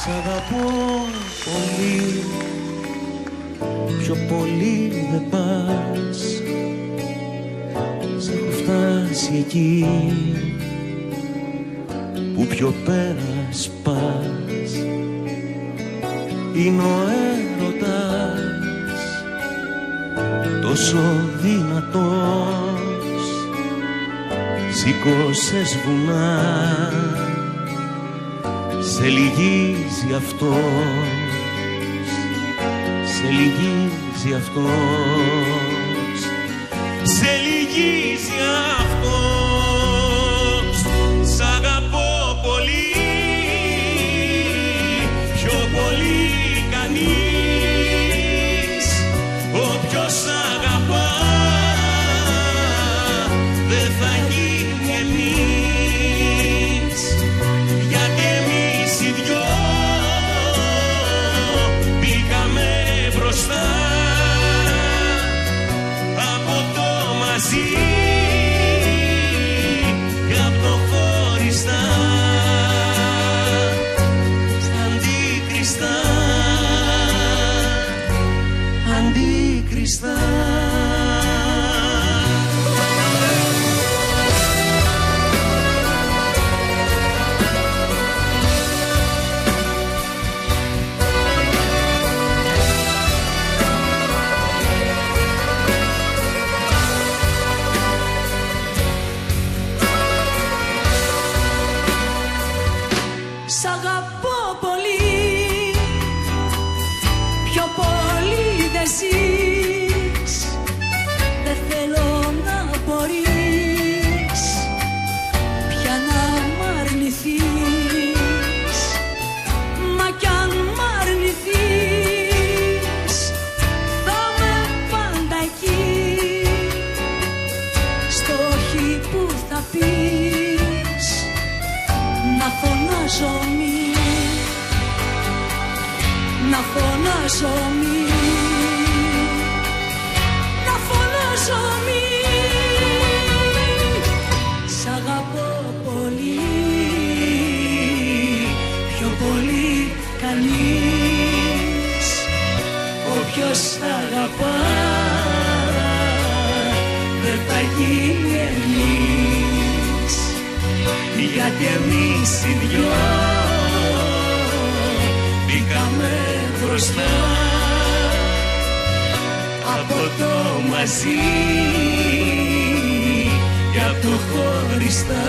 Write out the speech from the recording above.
Σ' αγαπώ πολύ, πιο πολύ δεν πας. Σ' έχω φτάσει εκεί που πιο πέρα σπάς. Είναι ο έρωτας τόσο δυνατός, σήκωσες βουνά, σε λυγίζει αυτός, σε λυγίζει αυτός, σε λυγίζει αυτός. Σ' αγαπώ πολύ, πιο πολύ κανείς. Όποιος αγαπά δεν θα γίνει εμείς, γιατί εμείς οι δυο μπήκαμε μπροστά από το μαζί και από το χωριστά, αντίκριστα, αντίκριστα. Σ' αγαπώ πολύ, πιο πολύ δεν ζεις. Δεν θέλω να μπορείς πια να μ' αρνηθείς. Μα κι αν μ' αρνηθείς θα με πάντα εκεί, στο όχι που θα πεις. Να φωνάζω μη, να φωνάζω μη, να φωνάζω μη. Σ' αγαπώ πολύ, πιο πολύ κανείς. Όποιος αγαπά δεν θα γίνει εμείς, γιατί εμείς οι δυο μπήκαμε μπροστά από το μαζί και από το χωριστά.